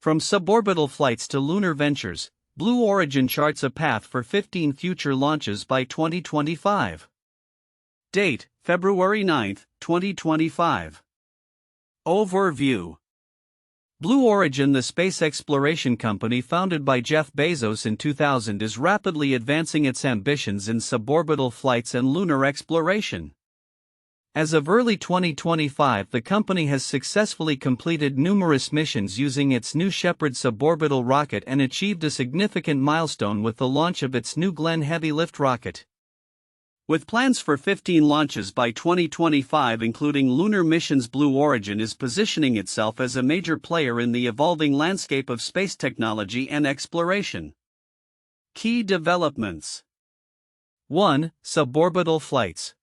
From suborbital flights to lunar ventures, Blue Origin charts a path for 15 future launches by 2025. Date: February 9, 2025. Overview. Blue Origin, the space exploration company founded by Jeff Bezos in 2000, is rapidly advancing its ambitions in suborbital flights and lunar exploration. As of early 2025, the company has successfully completed numerous missions using its new Shepard suborbital rocket and achieved a significant milestone with the launch of its New Glenn heavy lift rocket. With plans for 15 launches by 2025 including lunar missions, Blue Origin is positioning itself as a major player in the evolving landscape of space technology and exploration. Key developments. 1. Suborbital flights.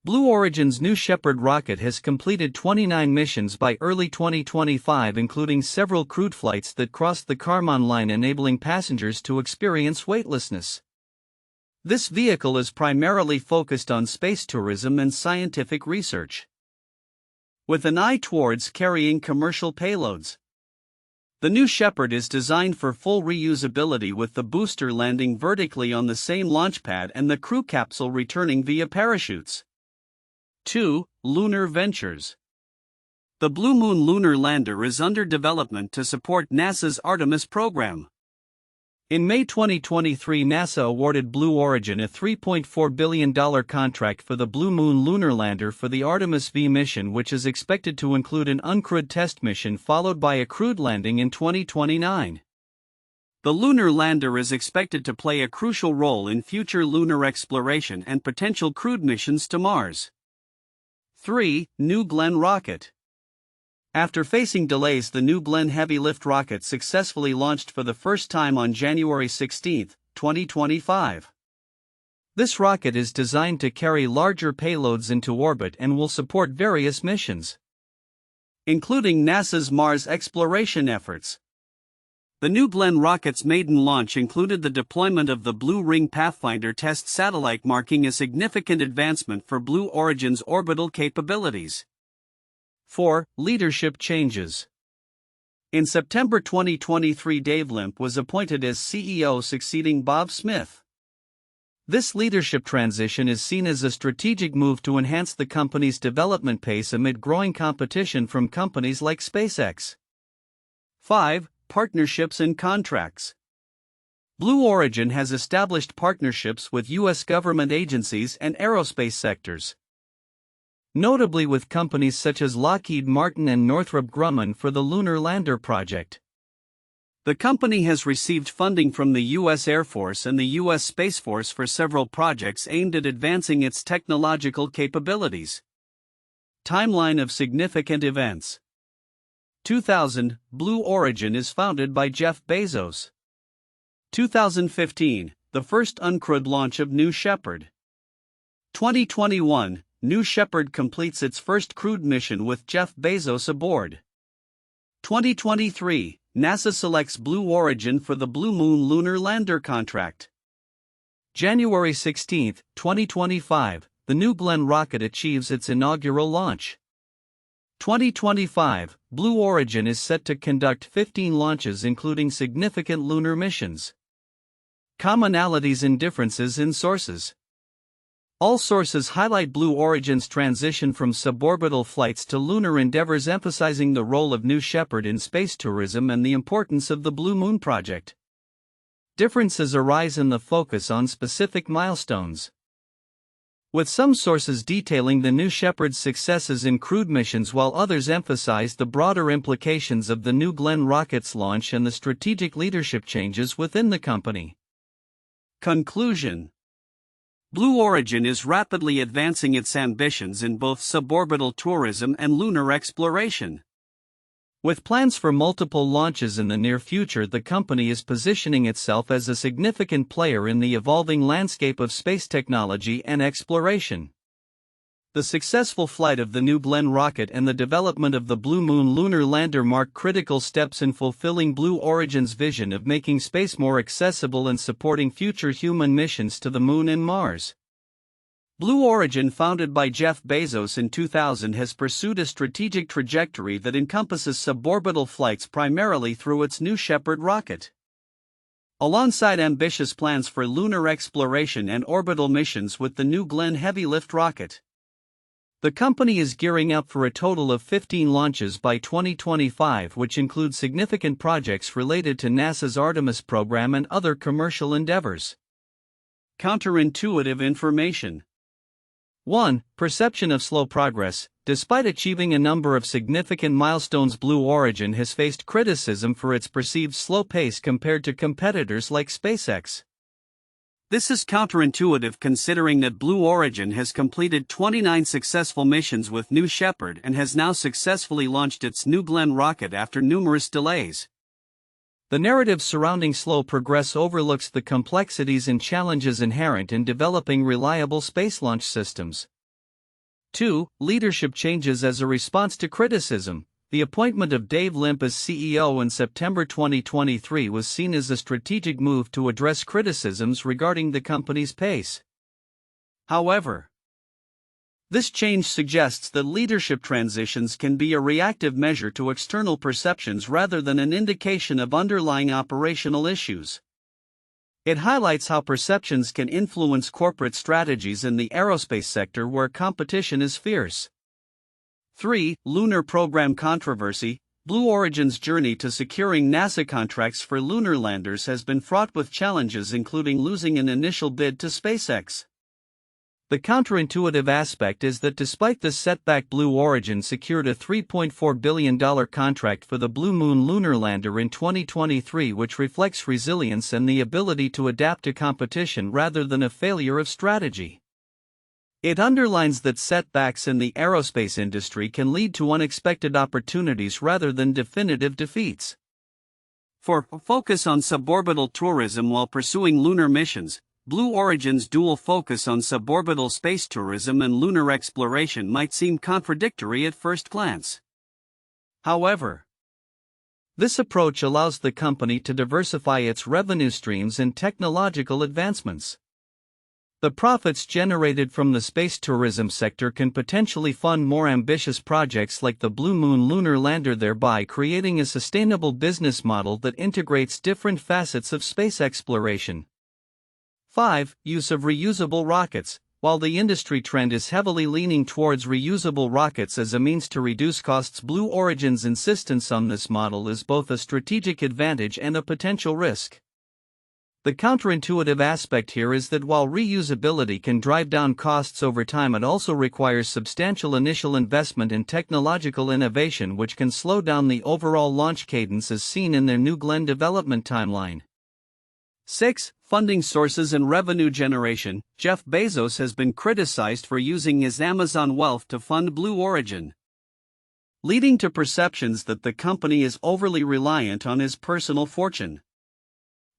Blue Origin's new Shepard rocket has completed 29 missions by early 2025, including several crewed flights that crossed the Kármán line, enabling passengers to experience weightlessness. This vehicle is primarily focused on space tourism and scientific research, with an eye towards carrying commercial payloads. The new Shepard is designed for full reusability, with the booster landing vertically on the same launch pad and the crew capsule returning via parachutes. 2. Lunar ventures. The Blue Moon lunar lander is under development to support NASA's Artemis program. In May 2023, NASA awarded Blue Origin a $3.4 billion contract for the Blue Moon lunar lander for the Artemis V mission, which is expected to include an uncrewed test mission followed by a crewed landing in 2029. The lunar lander is expected to play a crucial role in future lunar exploration and potential crewed missions to Mars. 3. New Glenn rocket. After facing delays, the New Glenn heavy lift rocket successfully launched for the first time on January 16, 2025. This rocket is designed to carry larger payloads into orbit and will support various missions, including NASA's Mars exploration efforts. The New Glenn rocket's maiden launch included the deployment of the Blue Ring Pathfinder test satellite, marking a significant advancement for Blue Origin's orbital capabilities. 4. Leadership changes. In September 2023, Dave Limp was appointed as CEO, succeeding Bob Smith. This leadership transition is seen as a strategic move to enhance the company's development pace amid growing competition from companies like SpaceX. 5. Partnerships and contracts. Blue Origin has established partnerships with U.S. government agencies and aerospace sectors, notably with companies such as Lockheed Martin and Northrop Grumman for the Lunar Lander project. The company has received funding from the U.S. Air Force and the U.S. Space Force for several projects aimed at advancing its technological capabilities. Timeline of significant events. 2000, Blue Origin is founded by Jeff Bezos. 2015, the first uncrewed launch of New Shepard. 2021, New Shepard completes its first crewed mission with Jeff Bezos aboard. 2023, NASA selects Blue Origin for the Blue Moon lunar lander contract. January 16, 2025, the New Glenn rocket achieves its inaugural launch. 2025, Blue Origin is set to conduct 15 launches, including significant lunar missions. Commonalities and differences in sources. All sources highlight Blue Origin's transition from suborbital flights to lunar endeavors, emphasizing the role of New Shepard in space tourism and the importance of the Blue Moon project. Differences arise in the focus on specific milestones, with some sources detailing the New Shepard's successes in crewed missions while others emphasize the broader implications of the New Glenn rocket's launch and the strategic leadership changes within the company. Conclusion. Blue Origin is rapidly advancing its ambitions in both suborbital tourism and lunar exploration. With plans for multiple launches in the near future, the company is positioning itself as a significant player in the evolving landscape of space technology and exploration. The successful flight of the New Glenn rocket and the development of the Blue Moon lunar lander mark critical steps in fulfilling Blue Origin's vision of making space more accessible and supporting future human missions to the Moon and Mars. Blue Origin, founded by Jeff Bezos in 2000, has pursued a strategic trajectory that encompasses suborbital flights primarily through its new Shepard rocket. Alongside ambitious plans for lunar exploration and orbital missions with the New Glenn heavy-lift rocket, the company is gearing up for a total of 15 launches by 2025, which include significant projects related to NASA's Artemis program and other commercial endeavors. Counterintuitive information. 1. Perception of slow progress. Despite achieving a number of significant milestones, Blue Origin has faced criticism for its perceived slow pace compared to competitors like SpaceX. This is counterintuitive considering that Blue Origin has completed 29 successful missions with New Shepard and has now successfully launched its New Glenn rocket after numerous delays. The narrative surrounding slow progress overlooks the complexities and challenges inherent in developing reliable space launch systems. 2. Leadership changes. As a response to criticism, the appointment of Dave Limp as CEO in September 2023 was seen as a strategic move to address criticisms regarding the company's pace. However, this change suggests that leadership transitions can be a reactive measure to external perceptions rather than an indication of underlying operational issues. It highlights how perceptions can influence corporate strategies in the aerospace sector where competition is fierce. 3. Lunar program controversy. Blue Origin's journey to securing NASA contracts for lunar landers has been fraught with challenges, including losing an initial bid to SpaceX. The counterintuitive aspect is that despite this setback, Blue Origin secured a $3.4 billion contract for the Blue Moon lunar lander in 2023, which reflects resilience and the ability to adapt to competition rather than a failure of strategy. It underlines that setbacks in the aerospace industry can lead to unexpected opportunities rather than definitive defeats. 4. Focus on suborbital tourism while pursuing lunar missions. Blue Origin's dual focus on suborbital space tourism and lunar exploration might seem contradictory at first glance. However, this approach allows the company to diversify its revenue streams and technological advancements. The profits generated from the space tourism sector can potentially fund more ambitious projects like the Blue Moon lunar lander, thereby creating a sustainable business model that integrates different facets of space exploration. 5. Use of reusable rockets. While the industry trend is heavily leaning towards reusable rockets as a means to reduce costs, Blue Origin's insistence on this model is both a strategic advantage and a potential risk. The counterintuitive aspect here is that while reusability can drive down costs over time, it also requires substantial initial investment in technological innovation, which can slow down the overall launch cadence as seen in their New Glenn development timeline. 6. Funding sources and revenue generation. Jeff Bezos has been criticized for using his Amazon wealth to fund Blue Origin, leading to perceptions that the company is overly reliant on his personal fortune.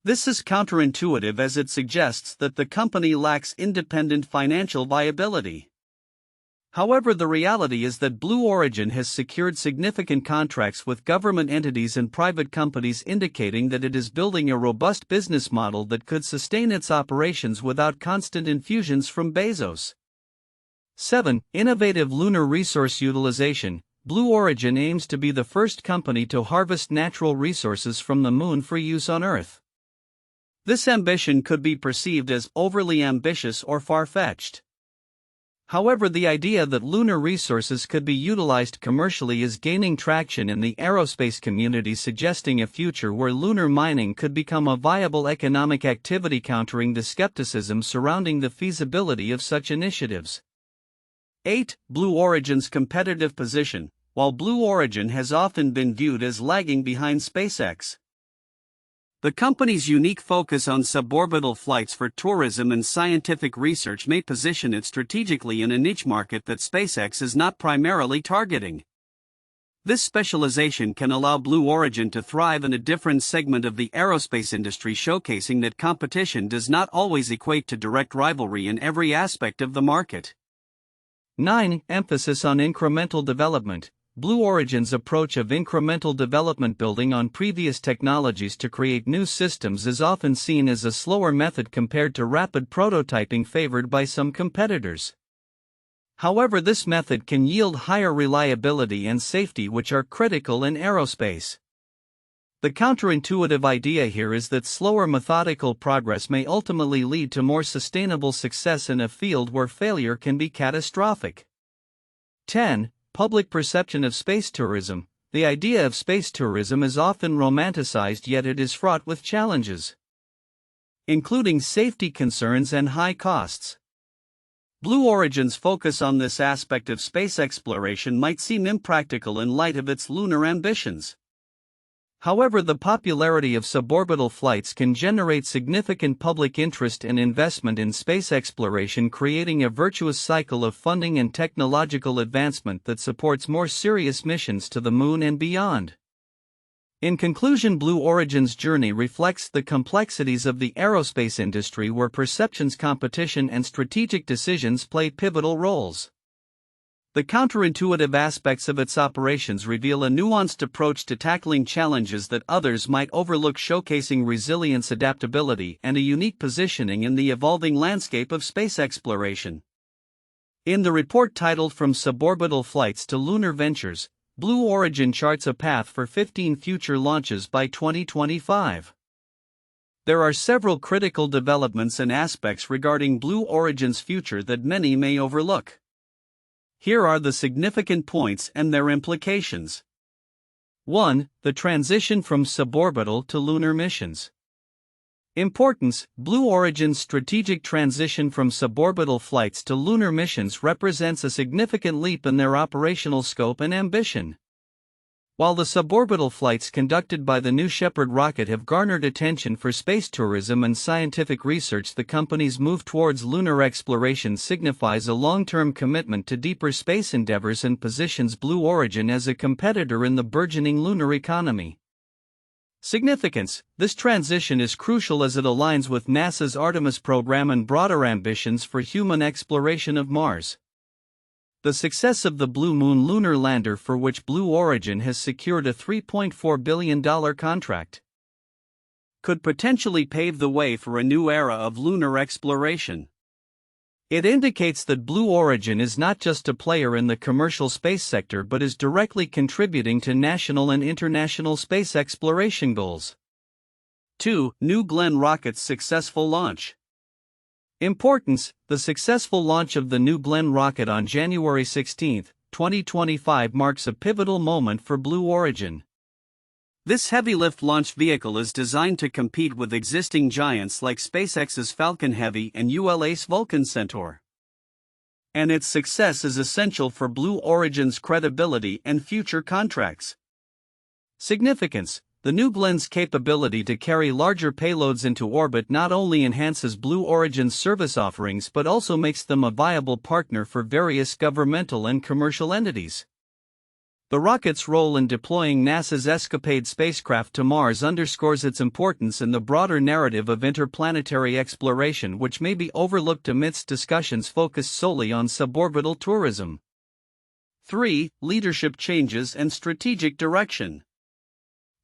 This is counterintuitive as it suggests that the company lacks independent financial viability. However, the reality is that Blue Origin has secured significant contracts with government entities and private companies, indicating that it is building a robust business model that could sustain its operations without constant infusions from Bezos. 7. Innovative lunar resource utilization. Blue Origin aims to be the first company to harvest natural resources from the moon for use on Earth. This ambition could be perceived as overly ambitious or far-fetched. However, the idea that lunar resources could be utilized commercially is gaining traction in the aerospace community, suggesting a future where lunar mining could become a viable economic activity, countering the skepticism surrounding the feasibility of such initiatives. 8. Blue Origin's competitive position. While Blue Origin has often been viewed as lagging behind SpaceX, the company's unique focus on suborbital flights for tourism and scientific research may position it strategically in a niche market that SpaceX is not primarily targeting. This specialization can allow Blue Origin to thrive in a different segment of the aerospace industry, showcasing that competition does not always equate to direct rivalry in every aspect of the market. 9. Emphasis on incremental development. Blue Origin's approach of incremental development, building on previous technologies to create new systems, is often seen as a slower method compared to rapid prototyping favored by some competitors. However, this method can yield higher reliability and safety, which are critical in aerospace. The counterintuitive idea here is that slower methodical progress may ultimately lead to more sustainable success in a field where failure can be catastrophic. 10. Public perception of space tourism. The idea of space tourism is often romanticized, yet it is fraught with challenges, including safety concerns and high costs. Blue Origin's focus on this aspect of space exploration might seem impractical in light of its lunar ambitions. However, the popularity of suborbital flights can generate significant public interest and investment in space exploration, creating a virtuous cycle of funding and technological advancement that supports more serious missions to the moon and beyond. In conclusion, Blue Origin's journey reflects the complexities of the aerospace industry, where perceptions, competition, and strategic decisions play pivotal roles. The counterintuitive aspects of its operations reveal a nuanced approach to tackling challenges that others might overlook, showcasing resilience, adaptability, and a unique positioning in the evolving landscape of space exploration. In the report titled From Suborbital Flights to Lunar Ventures, Blue Origin charts a path for 15 future launches by 2025. There are several critical developments and aspects regarding Blue Origin's future that many may overlook. Here are the significant points and their implications. 1. The transition from suborbital to lunar missions. Importance: Blue Origin's strategic transition from suborbital flights to lunar missions represents a significant leap in their operational scope and ambition. While the suborbital flights conducted by the new Shepard rocket have garnered attention for space tourism and scientific research, the company's move towards lunar exploration signifies a long-term commitment to deeper space endeavors and positions Blue Origin as a competitor in the burgeoning lunar economy. Significance: this transition is crucial as it aligns with NASA's Artemis program and broader ambitions for human exploration of Mars. The success of the Blue Moon lunar lander, for which Blue Origin has secured a $3.4 billion contract, could potentially pave the way for a new era of lunar exploration. It indicates that Blue Origin is not just a player in the commercial space sector but is directly contributing to national and international space exploration goals. 2. New Glenn rocket's successful launch. Importance: the successful launch of the New Glenn rocket on January 16, 2025 marks a pivotal moment for Blue Origin. This heavy-lift launch vehicle is designed to compete with existing giants like SpaceX's Falcon Heavy and ULA's Vulcan Centaur. And its success is essential for Blue Origin's credibility and future contracts. Significance: the New Glenn's capability to carry larger payloads into orbit not only enhances Blue Origin's service offerings but also makes them a viable partner for various governmental and commercial entities. The rocket's role in deploying NASA's Escapade spacecraft to Mars underscores its importance in the broader narrative of interplanetary exploration, which may be overlooked amidst discussions focused solely on suborbital tourism. 3. Leadership changes and strategic direction.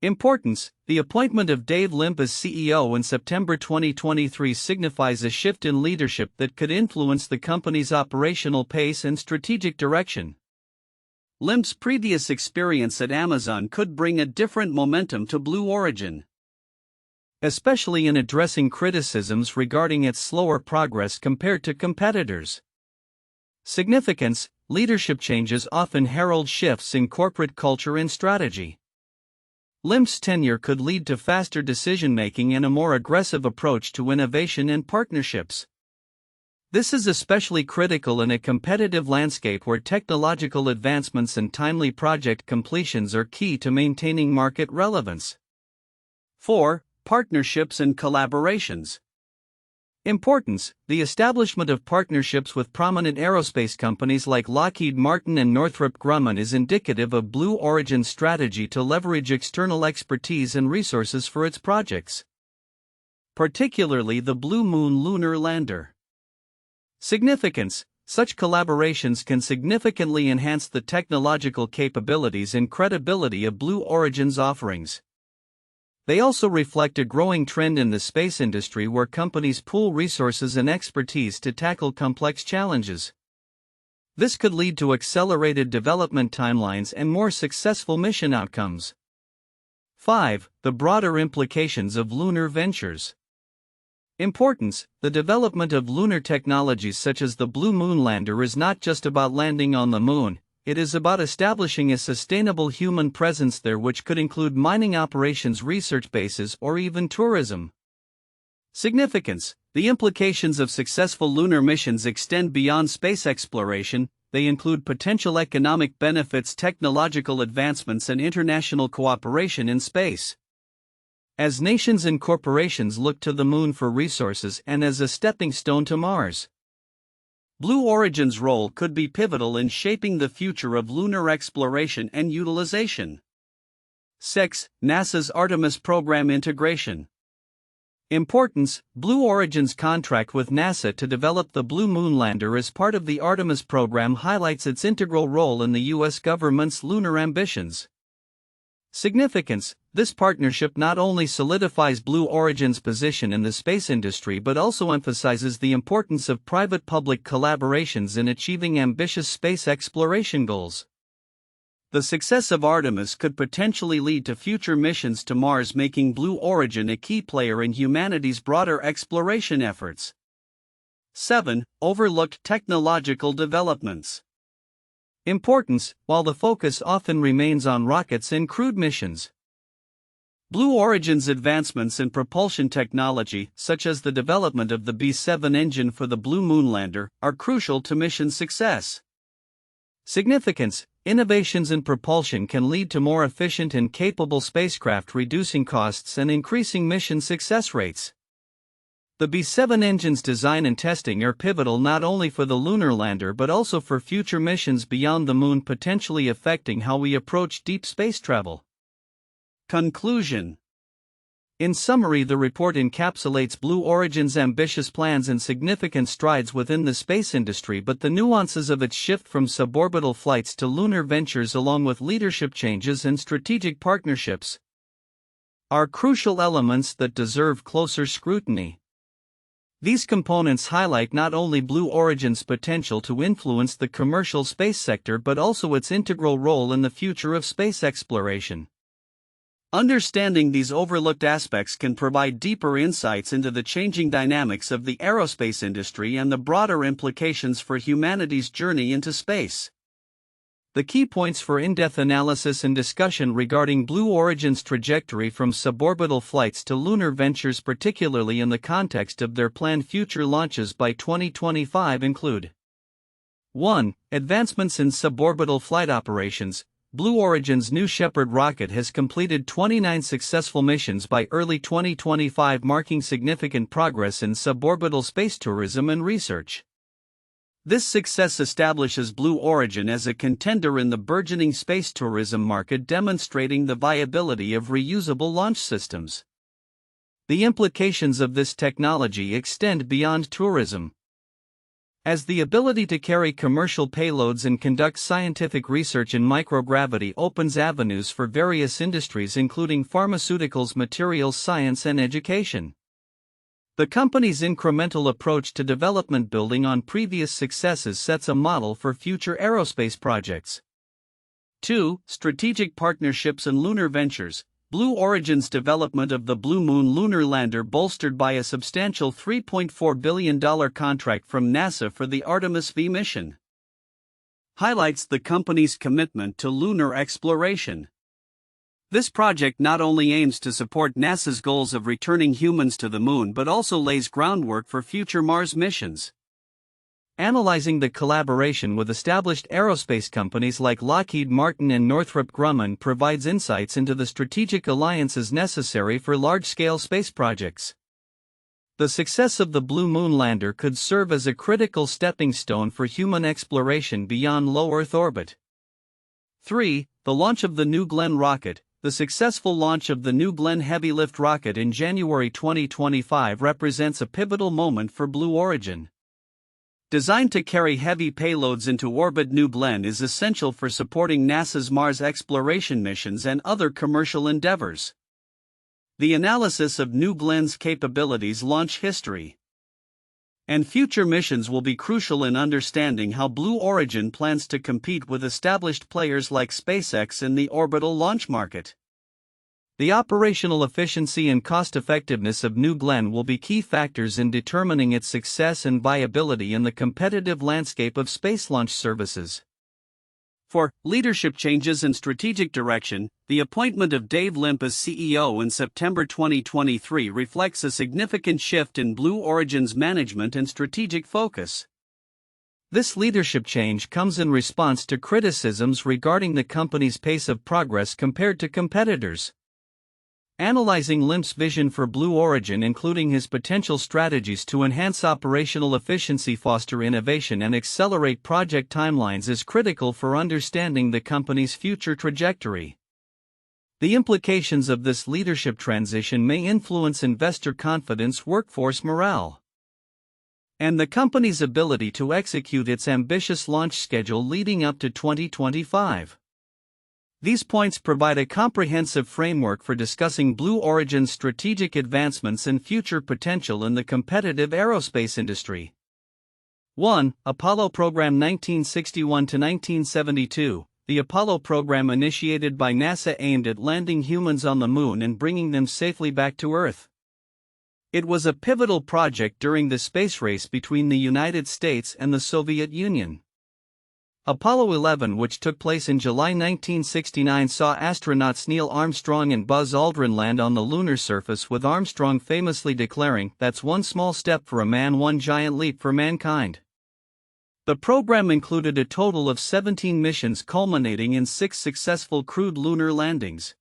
Importance: the appointment of Dave Limp as CEO in September 2023 signifies a shift in leadership that could influence the company's operational pace and strategic direction. Limp's previous experience at Amazon could bring a different momentum to Blue Origin, especially in addressing criticisms regarding its slower progress compared to competitors. Significance: leadership changes often herald shifts in corporate culture and strategy. Limp's tenure could lead to faster decision-making and a more aggressive approach to innovation and partnerships. This is especially critical in a competitive landscape where technological advancements and timely project completions are key to maintaining market relevance. 4. Partnerships and collaborations. Importance: the establishment of partnerships with prominent aerospace companies like Lockheed Martin and Northrop Grumman is indicative of Blue Origin's strategy to leverage external expertise and resources for its projects, particularly the Blue Moon lunar lander. Significance: Such collaborations can significantly enhance the technological capabilities and credibility of Blue Origin's offerings. They also reflect a growing trend in the space industry where companies pool resources and expertise to tackle complex challenges. This could lead to accelerated development timelines and more successful mission outcomes. 5. The broader implications of lunar ventures. Importance: the development of lunar technologies such as the Blue Moon lander is not just about landing on the moon, it is about establishing a sustainable human presence there, which could include mining operations, research bases, or even tourism. Significance: the implications of successful lunar missions extend beyond space exploration. They include potential economic benefits, technological advancements, and international cooperation in space. As nations and corporations look to the moon for resources and as a stepping stone to Mars, Blue Origin's role could be pivotal in shaping the future of lunar exploration and utilization. 6. NASA's Artemis program integration. Importance: Blue Origin's contract with NASA to develop the Blue Moon lander as part of the Artemis program highlights its integral role in the U.S. government's lunar ambitions. Significance: this partnership not only solidifies Blue Origin's position in the space industry but also emphasizes the importance of private-public collaborations in achieving ambitious space exploration goals. The success of Artemis could potentially lead to future missions to Mars, making Blue Origin a key player in humanity's broader exploration efforts. 7. Overlooked technological developments. Importance: while the focus often remains on rockets and crewed missions, Blue Origin's advancements in propulsion technology, such as the development of the B-7 engine for the Blue Moon lander, are crucial to mission success. Significance: innovations in propulsion can lead to more efficient and capable spacecraft, reducing costs and increasing mission success rates. The B-7 engine's design and testing are pivotal not only for the lunar lander but also for future missions beyond the moon, potentially affecting how we approach deep space travel. Conclusion. In summary, the report encapsulates Blue Origin's ambitious plans and significant strides within the space industry, but the nuances of its shift from suborbital flights to lunar ventures, along with leadership changes and strategic partnerships, are crucial elements that deserve closer scrutiny. These components highlight not only Blue Origin's potential to influence the commercial space sector but also its integral role in the future of space exploration. Understanding these overlooked aspects can provide deeper insights into the changing dynamics of the aerospace industry and the broader implications for humanity's journey into space. The key points for in-depth analysis and discussion regarding Blue Origin's trajectory from suborbital flights to lunar ventures, particularly in the context of their planned future launches by 2025, include: 1. Advancements in suborbital flight operations. Blue Origin's new Shepard rocket has completed 29 successful missions by early 2025, marking significant progress in suborbital space tourism and research. This success establishes Blue Origin as a contender in the burgeoning space tourism market, demonstrating the viability of reusable launch systems. The implications of this technology extend beyond tourism, as the ability to carry commercial payloads and conduct scientific research in microgravity opens avenues for various industries including pharmaceuticals, materials science, and education. The company's incremental approach to development, building on previous successes, sets a model for future aerospace projects. 2. Strategic partnerships and lunar ventures. Blue Origin's development of the Blue Moon lunar lander, bolstered by a substantial $3.4 billion contract from NASA for the Artemis V mission, highlights the company's commitment to lunar exploration. This project not only aims to support NASA's goals of returning humans to the moon but also lays groundwork for future Mars missions. Analyzing the collaboration with established aerospace companies like Lockheed Martin and Northrop Grumman provides insights into the strategic alliances necessary for large-scale space projects. The success of the Blue Moon lander could serve as a critical stepping stone for human exploration beyond low Earth orbit. 3. The launch of the New Glenn rocket. The successful launch of the New Glenn heavy-lift rocket in January 2025 represents a pivotal moment for Blue Origin. Designed to carry heavy payloads into orbit, New Glenn is essential for supporting NASA's Mars exploration missions and other commercial endeavors. The analysis of New Glenn's capabilities, launch history, and future missions will be crucial in understanding how Blue Origin plans to compete with established players like SpaceX in the orbital launch market. The operational efficiency and cost-effectiveness of New Glenn will be key factors in determining its success and viability in the competitive landscape of space launch services. For leadership changes and strategic direction, the appointment of Dave Limp as CEO in September 2023 reflects a significant shift in Blue Origin's management and strategic focus. This leadership change comes in response to criticisms regarding the company's pace of progress compared to competitors. Analyzing Limp's vision for Blue Origin, including his potential strategies to enhance operational efficiency, foster innovation, and accelerate project timelines, is critical for understanding the company's future trajectory. The implications of this leadership transition may influence investor confidence, workforce morale, and the company's ability to execute its ambitious launch schedule leading up to 2025. These points provide a comprehensive framework for discussing Blue Origin's strategic advancements and future potential in the competitive aerospace industry. 1. Apollo Program 1961–1972. The Apollo program, initiated by NASA, aimed at landing humans on the Moon and bringing them safely back to Earth. It was a pivotal project during the space race between the United States and the Soviet Union. Apollo 11, which took place in July 1969, saw astronauts Neil Armstrong and Buzz Aldrin land on the lunar surface, with Armstrong famously declaring, "That's one small step for a man, one giant leap for mankind." The program included a total of 17 missions, culminating in 6 successful crewed lunar landings.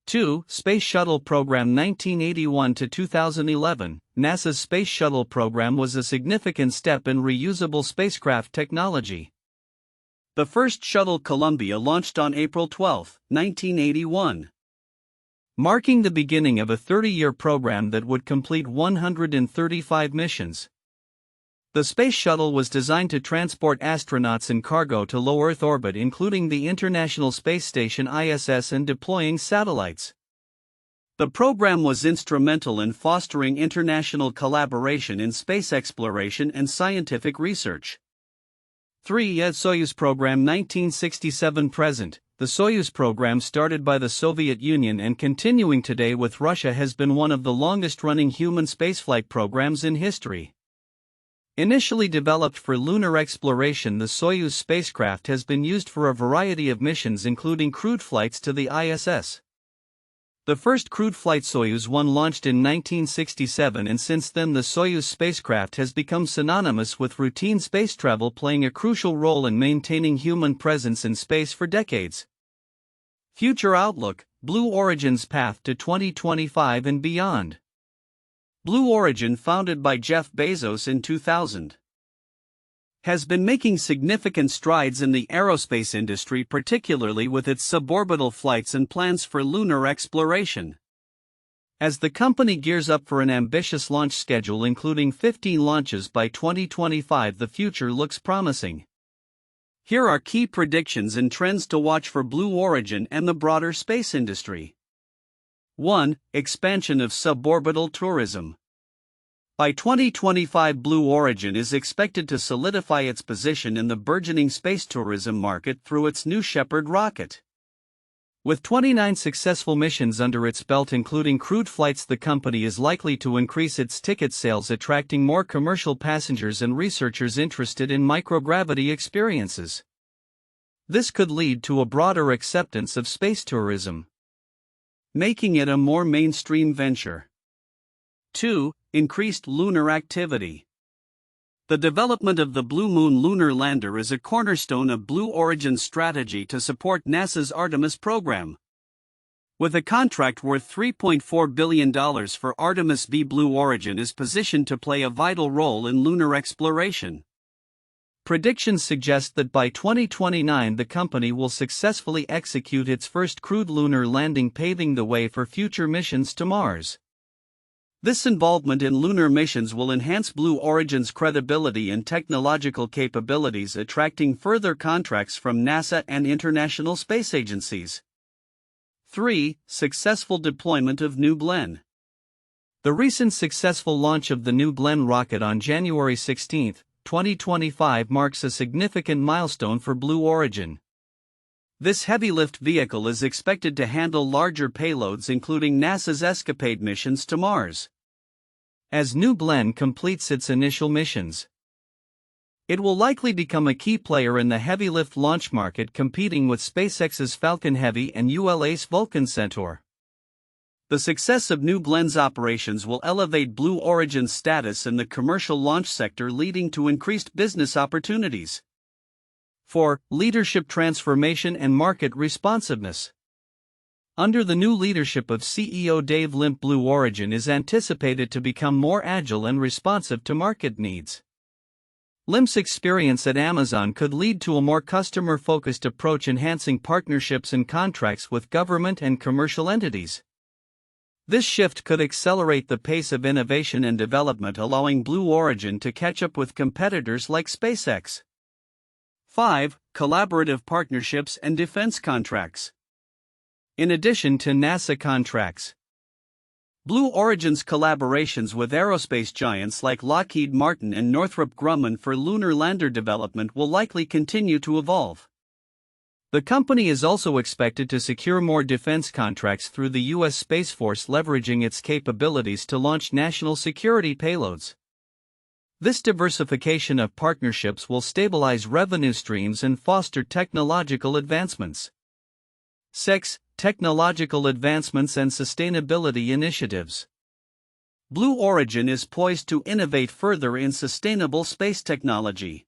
2. Space Shuttle Program 1981–2011. NASA's Space Shuttle program was a significant step in reusable spacecraft technology. The first shuttle, Columbia, launched on April 12, 1981, marking the beginning of a 30-year program that would complete 135 missions. The Space Shuttle was designed to transport astronauts and cargo to low Earth orbit, including the International Space Station (ISS) and deploying satellites. The program was instrumental in fostering international collaboration in space exploration and scientific research. 3. Soyuz Program 1967–present. The Soyuz program, started by the Soviet Union and continuing today with Russia, has been one of the longest-running human spaceflight programs in history. Initially developed for lunar exploration, the Soyuz spacecraft has been used for a variety of missions, including crewed flights to the ISS. The first crewed flight, Soyuz 1, launched in 1967, and since then the Soyuz spacecraft has become synonymous with routine space travel, playing a crucial role in maintaining human presence in space for decades. Future outlook: Blue Origin's path to 2025 and beyond. Blue Origin, founded by Jeff Bezos in 2000, has been making significant strides in the aerospace industry, particularly with its suborbital flights and plans for lunar exploration. As the company gears up for an ambitious launch schedule, including 15 launches by 2025, the future looks promising. Here are key predictions and trends to watch for Blue Origin and the broader space industry. 1. Expansion of suborbital tourism. By 2025, Blue Origin is expected to solidify its position in the burgeoning space tourism market through its new Shepard rocket. With 29 successful missions under its belt, including crewed flights, the company is likely to increase its ticket sales, attracting more commercial passengers and researchers interested in microgravity experiences. This could lead to a broader acceptance of space tourism, making it a more mainstream venture. 2. Increased lunar activity. The development of the Blue Moon lunar lander is a cornerstone of Blue Origin's strategy to support NASA's Artemis program. With a contract worth $3.4 billion for Artemis V, Blue Origin is positioned to play a vital role in lunar exploration. Predictions suggest that by 2029 the company will successfully execute its first crewed lunar landing, paving the way for future missions to Mars. This involvement in lunar missions will enhance Blue Origin's credibility and technological capabilities, attracting further contracts from NASA and international space agencies. 3. Successful deployment of New Glenn. The recent successful launch of the New Glenn rocket on January 16, 2025 marks a significant milestone for Blue Origin. This heavy-lift vehicle is expected to handle larger payloads, including NASA's Escapade missions to Mars. As New Glenn completes its initial missions, it will likely become a key player in the heavy-lift launch market, competing with SpaceX's Falcon Heavy and ULA's Vulcan Centaur. The success of New Glenn's operations will elevate Blue Origin's status in the commercial launch sector, leading to increased business opportunities. 4. Leadership transformation and market responsiveness. Under the new leadership of CEO Dave Limp, Blue Origin is anticipated to become more agile and responsive to market needs. Limp's experience at Amazon could lead to a more customer-focused approach, enhancing partnerships and contracts with government and commercial entities. This shift could accelerate the pace of innovation and development, allowing Blue Origin to catch up with competitors like SpaceX. 5. Collaborative partnerships and defense contracts. In addition to NASA contracts, Blue Origin's collaborations with aerospace giants like Lockheed Martin and Northrop Grumman for lunar lander development will likely continue to evolve. The company is also expected to secure more defense contracts through the U.S. Space Force, leveraging its capabilities to launch national security payloads. This diversification of partnerships will stabilize revenue streams and foster technological advancements. 6. Technological advancements and sustainability initiatives. Blue Origin is poised to innovate further in sustainable space technology.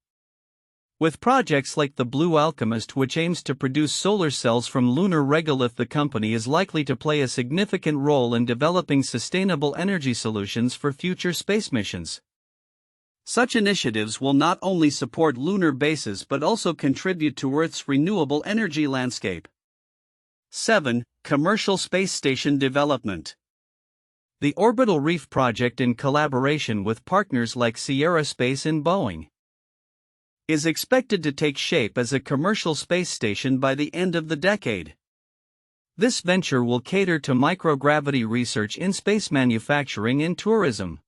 With projects like the Blue Alchemist, which aims to produce solar cells from lunar regolith, the company is likely to play a significant role in developing sustainable energy solutions for future space missions. Such initiatives will not only support lunar bases but also contribute to Earth's renewable energy landscape. 7. Commercial space station development. The Orbital Reef project, in collaboration with partners like Sierra Space and Boeing, is expected to take shape as a commercial space station by the end of the decade. This venture will cater to microgravity research in space manufacturing and tourism.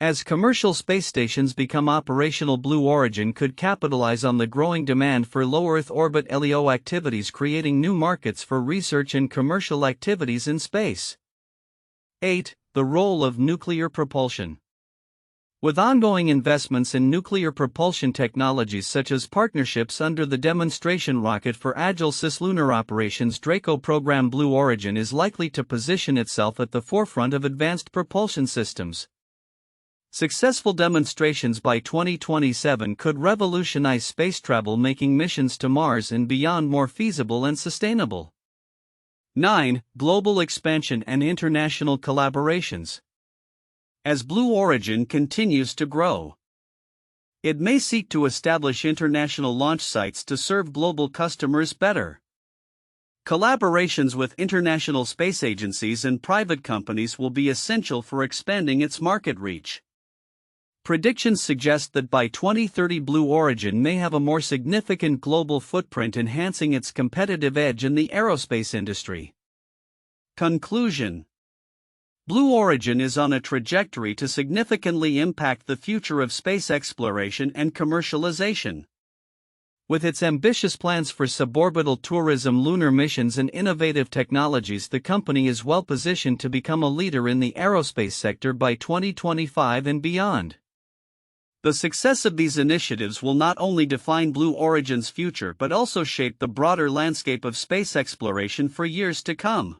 As commercial space stations become operational, Blue Origin could capitalize on the growing demand for low Earth orbit LEO activities, creating new markets for research and commercial activities in space. 8. The role of nuclear propulsion. With ongoing investments in nuclear propulsion technologies such as partnerships under the demonstration rocket for Agile Cislunar Operations Draco program, Blue Origin is likely to position itself at the forefront of advanced propulsion systems. Successful demonstrations by 2027 could revolutionize space travel, making missions to Mars and beyond more feasible and sustainable. 9. Global expansion and international collaborations. As Blue Origin continues to grow, it may seek to establish international launch sites to serve global customers better. Collaborations with international space agencies and private companies will be essential for expanding its market reach. Predictions suggest that by 2030 Blue Origin may have a more significant global footprint, enhancing its competitive edge in the aerospace industry. Conclusion. Blue Origin is on a trajectory to significantly impact the future of space exploration and commercialization. With its ambitious plans for suborbital tourism, lunar missions, and innovative technologies, the company is well positioned to become a leader in the aerospace sector by 2025 and beyond. The success of these initiatives will not only define Blue Origin's future but also shape the broader landscape of space exploration for years to come.